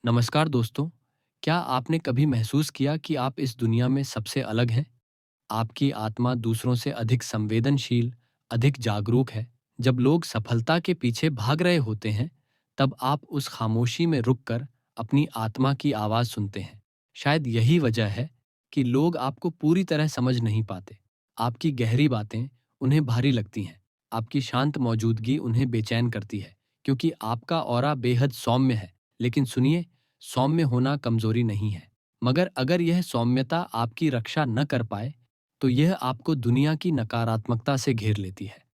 नमस्कार दोस्तों। क्या आपने कभी महसूस किया कि आप इस दुनिया में सबसे अलग हैं? आपकी आत्मा दूसरों से अधिक संवेदनशील, अधिक जागरूक है। जब लोग सफलता के पीछे भाग रहे होते हैं, तब आप उस खामोशी में रुककर अपनी आत्मा की आवाज़ सुनते हैं। शायद यही वजह है कि लोग आपको पूरी तरह समझ नहीं पाते। आपकी गहरी बातें उन्हें भारी लगती हैं। आपकी शांत मौजूदगी उन्हें बेचैन करती है, क्योंकि आपका ऑरा बेहद सौम्य है। लेकिन सुनिए, सौम्य होना कमजोरी नहीं है, मगर अगर यह सौम्यता आपकी रक्षा न कर पाए, तो यह आपको दुनिया की नकारात्मकता से घेर लेती है।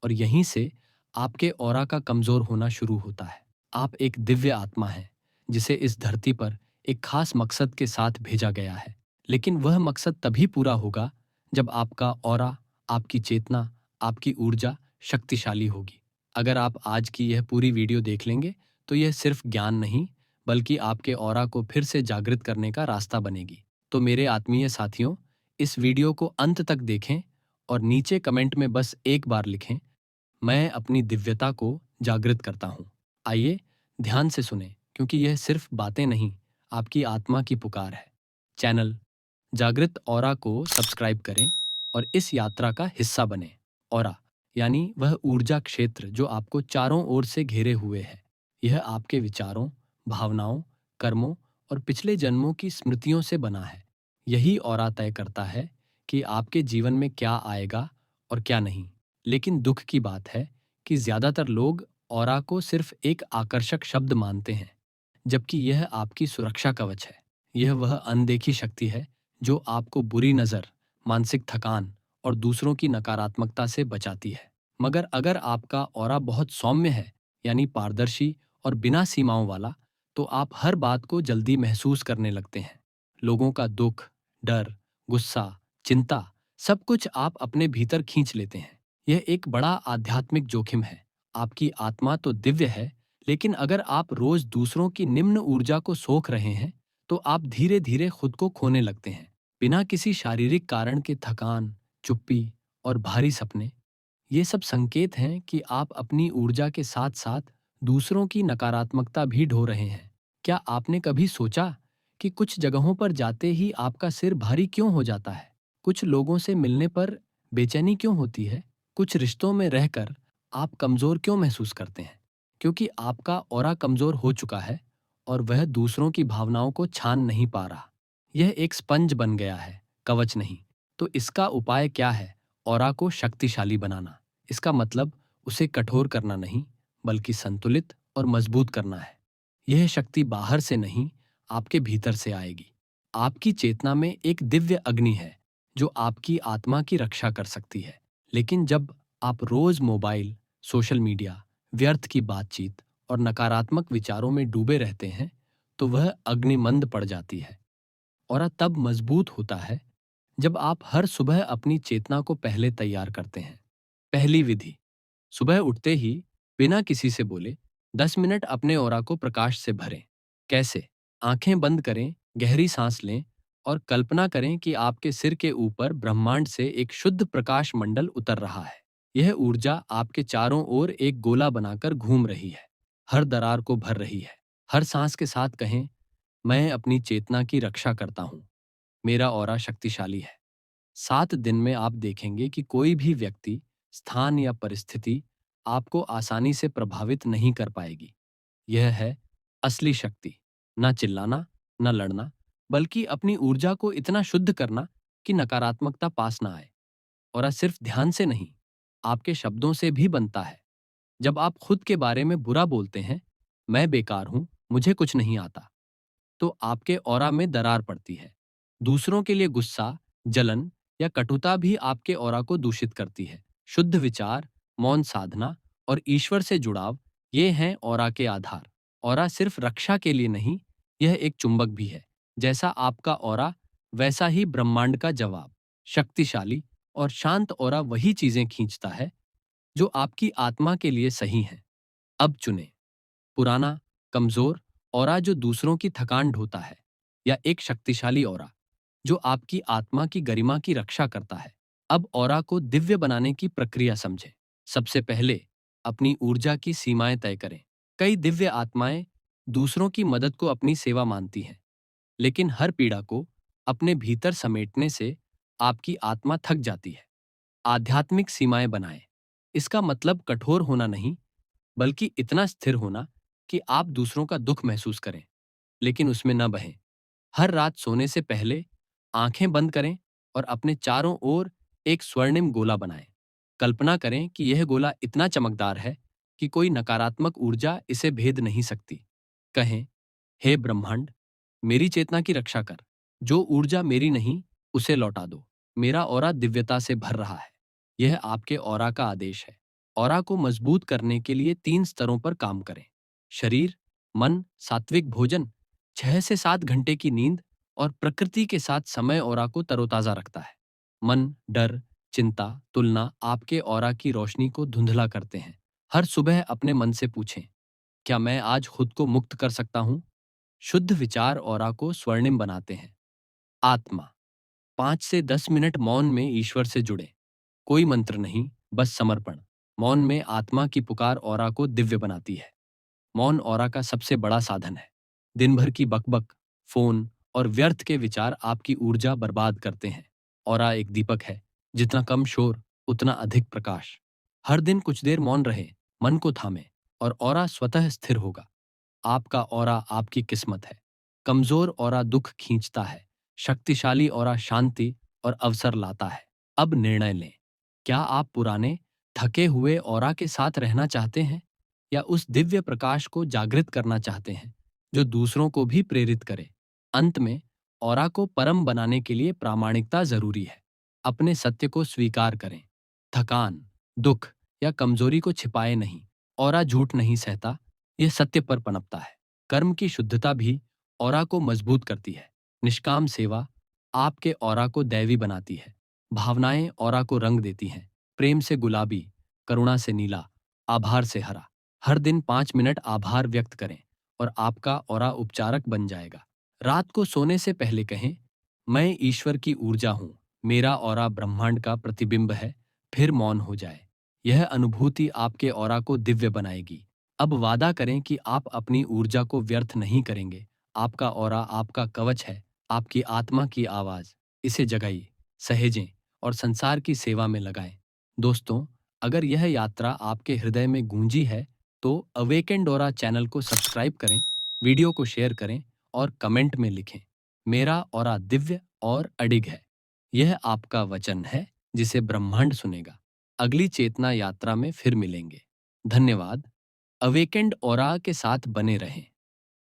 और यहीं से आपके ऑरा का कमजोर होना शुरू होता है। आप एक दिव्य आत्मा हैं, जिसे इस धरती पर एक खास मकसद के साथ भेजा गया है। लेकिन वह मकसद तभी पूरा होगा जब आपका ऑरा, आपकी चेतना, आपकी ऊर्जा शक्तिशाली होगी। अगर आप आज की यह पूरी वीडियो देख लेंगे, तो यह सिर्फ ज्ञान नहीं, बल्कि आपके ऑरा को फिर से जागृत करने का रास्ता बनेगी। तो मेरे आत्मीय साथियों, इस वीडियो को अंत तक देखें और नीचे कमेंट में बस एक बार लिखें, मैं अपनी दिव्यता को जागृत करता हूँ। आइए ध्यान से सुने, क्योंकि यह सिर्फ बातें नहीं, आपकी आत्मा की पुकार है। चैनल जागृत ऑरा को सब्सक्राइब करें और इस यात्रा का हिस्सा बने। ऑरा यानी वह ऊर्जा क्षेत्र जो आपको चारों ओर से घेरे हुए है। यह आपके विचारों, भावनाओं, कर्मों और पिछले जन्मों की स्मृतियों से बना है। यही ऑरा तय करता है कि आपके जीवन में क्या आएगा और क्या नहीं। लेकिन दुख की बात है कि ज्यादातर लोग ऑरा को सिर्फ एक आकर्षक शब्द मानते हैं, जबकि यह आपकी सुरक्षा कवच है। यह वह अनदेखी शक्ति है जो आपको बुरी नज़र, मानसिक थकान और दूसरों की नकारात्मकता से बचाती है। मगर अगर आपका ऑरा बहुत सौम्य है, यानी पारदर्शी और बिना सीमाओं वाला, तो आप हर बात को जल्दी महसूस करने लगते हैं। लोगों का दुख, डर, गुस्सा, चिंता, सब कुछ आप अपने भीतर खींच लेते हैं। यह एक बड़ा आध्यात्मिक जोखिम है। आपकी आत्मा तो दिव्य है, लेकिन अगर आप रोज दूसरों की निम्न ऊर्जा को सोख रहे हैं, तो आप धीरे धीरे खुद को खोने लगते हैं। बिना किसी शारीरिक कारण के थकान, चुप्पी और भारी सपने, ये सब संकेत हैं कि आप अपनी ऊर्जा के साथ साथ दूसरों की नकारात्मकता भी ढो रहे हैं। क्या आपने कभी सोचा कि कुछ जगहों पर जाते ही आपका सिर भारी क्यों हो जाता है? कुछ लोगों से मिलने पर बेचैनी क्यों होती है? कुछ रिश्तों में रहकर आप कमजोर क्यों महसूस करते हैं? क्योंकि आपका ऑरा कमजोर हो चुका है और वह दूसरों की भावनाओं को छान नहीं पा रहा। यह एक स्पंज बन गया है, कवच नहीं। तो इसका उपाय क्या है? ऑरा को शक्तिशाली बनाना। इसका मतलब उसे कठोर करना नहीं, बल्कि संतुलित और मजबूत करना है। यह शक्ति बाहर से नहीं, आपके भीतर से आएगी। आपकी चेतना में एक दिव्य अग्नि है जो आपकी आत्मा की रक्षा कर सकती है। लेकिन जब आप रोज मोबाइल, सोशल मीडिया, व्यर्थ की बातचीत और नकारात्मक विचारों में डूबे रहते हैं, तो वह अग्नि मंद पड़ जाती है। और तब मजबूत होता है जब आप हर सुबह अपनी चेतना को पहले तैयार करते हैं। पहली विधि, सुबह उठते ही बिना किसी से बोले 10 मिनट अपने ओरा को प्रकाश से भरें। कैसे? आंखें बंद करें, गहरी सांस लें और कल्पना करें कि आपके सिर के ऊपर ब्रह्मांड से एक शुद्ध प्रकाश मंडल उतर रहा है। यह ऊर्जा आपके चारों ओर एक गोला बनाकर घूम रही है, हर दरार को भर रही है। हर सांस के साथ कहें, मैं अपनी चेतना की रक्षा करता हूं, मेरा ऑरा शक्तिशाली है। 7 दिन में आप देखेंगे कि कोई भी व्यक्ति, स्थान या परिस्थिति आपको आसानी से प्रभावित नहीं कर पाएगी। यह है असली शक्ति। ना चिल्लाना, न लड़ना, बल्कि अपनी ऊर्जा को इतना शुद्ध करना कि नकारात्मकता पास ना आए। और सिर्फ ध्यान से नहीं, आपके शब्दों से भी बनता है। जब आप खुद के बारे में बुरा बोलते हैं, मैं बेकार हूं, मुझे कुछ नहीं आता, तो आपके ऑरा में दरार पड़ती है। दूसरों के लिए गुस्सा, जलन या कटुता भी आपके ऑरा को दूषित करती है। शुद्ध विचार, मौन साधना और ईश्वर से जुड़ाव, ये हैं ऑरा के आधार। ऑरा सिर्फ रक्षा के लिए नहीं, यह एक चुंबक भी है। जैसा आपका ऑरा, वैसा ही ब्रह्मांड का जवाब। शक्तिशाली और शांत ऑरा वही चीजें खींचता है जो आपकी आत्मा के लिए सही हैं। अब चुनें, पुराना, कमजोर ऑरा जो दूसरों की थकान ढोता है, या एक शक्तिशाली ऑरा जो आपकी आत्मा की गरिमा की रक्षा करता है। अब ऑरा को दिव्य बनाने की प्रक्रिया समझें। सबसे पहले अपनी ऊर्जा की सीमाएं तय करें। कई दिव्य आत्माएं दूसरों की मदद को अपनी सेवा मानती हैं, लेकिन हर पीड़ा को अपने भीतर समेटने से आपकी आत्मा थक जाती है। आध्यात्मिक सीमाएं बनाएं। इसका मतलब कठोर होना नहीं, बल्कि इतना स्थिर होना कि आप दूसरों का दुख महसूस करें, लेकिन उसमें न बहें। हर रात सोने से पहले आंखें बंद करें और अपने चारों ओर एक स्वर्णिम गोला बनाएं। कल्पना करें कि यह गोला इतना चमकदार है कि कोई नकारात्मक ऊर्जा इसे भेद नहीं सकती। कहें, हे ब्रह्मांड, मेरी चेतना की रक्षा कर। जो ऊर्जा मेरी नहीं, उसे लौटा दो। मेरा ऑरा दिव्यता से भर रहा है। यह आपके ऑरा का आदेश है। ऑरा को मजबूत करने के लिए 3 स्तरों पर काम करें। शरीर, मन, सात्विक भोजन, 6 से 7 घंटे की नींद और प्रकृति के साथ समय ऑरा को तरोताजा रखता है। मन, डर, चिंता, तुलना आपके ऑरा की रोशनी को धुंधला करते हैं। हर सुबह अपने मन से पूछें, क्या मैं आज खुद को मुक्त कर सकता हूं? शुद्ध विचार ऑरा को स्वर्णिम बनाते हैं। आत्मा, 5 से 10 मिनट मौन में ईश्वर से जुड़े। कोई मंत्र नहीं, बस समर्पण। मौन में आत्मा की पुकार ऑरा को दिव्य बनाती है। मौन ऑरा का सबसे बड़ा साधन है। दिन भर की बकबक, फोन और व्यर्थ के विचार आपकी ऊर्जा बर्बाद करते हैं। ऑरा एक दीपक है, जितना कम शोर उतना अधिक प्रकाश। हर दिन कुछ देर मौन रहे, मन को थामे, और ऑरा स्वतः स्थिर होगा। आपका ऑरा आपकी किस्मत है। कमजोर ऑरा दुख खींचता है, शक्तिशाली ऑरा शांति और अवसर लाता है। अब निर्णय लें। क्या आप पुराने थके हुए ऑरा के साथ रहना चाहते हैं, या उस दिव्य प्रकाश को जागृत करना चाहते हैं जो दूसरों को भी प्रेरित करे? अंत में, ऑरा को परम बनाने के लिए प्रामाणिकता जरूरी है। अपने सत्य को स्वीकार करें। थकान, दुख या कमजोरी को छिपाए नहीं। ऑरा झूठ नहीं सहता, यह सत्य पर पनपता है। कर्म की शुद्धता भी ऑरा को मजबूत करती है। निष्काम सेवा आपके ऑरा को दैवी बनाती है। भावनाएं ऑरा को रंग देती हैं। प्रेम से गुलाबी, करुणा से नीला, आभार से हरा। हर दिन 5 मिनट आभार व्यक्त करें और आपका ऑरा उपचारक बन जाएगा। रात को सोने से पहले कहें, मैं ईश्वर की ऊर्जा हूं, मेरा ऑरा ब्रह्मांड का प्रतिबिंब है। फिर मौन हो जाए। यह अनुभूति आपके ऑरा को दिव्य बनाएगी। अब वादा करें कि आप अपनी ऊर्जा को व्यर्थ नहीं करेंगे। आपका ऑरा आपका कवच है, आपकी आत्मा की आवाज। इसे जगाइए, सहेजें और संसार की सेवा में लगाएं। दोस्तों, अगर यह यात्रा आपके हृदय में गूंजी है, तो अवेकेंड ऑरा चैनल को सब्सक्राइब करें, वीडियो को शेयर करें और कमेंट में लिखें, मेरा ऑरा दिव्य और अडिग है। यह आपका वचन है, जिसे ब्रह्मांड सुनेगा। अगली चेतना यात्रा में फिर मिलेंगे। धन्यवाद। अवेकेंड ऑरा के साथ बने रहें।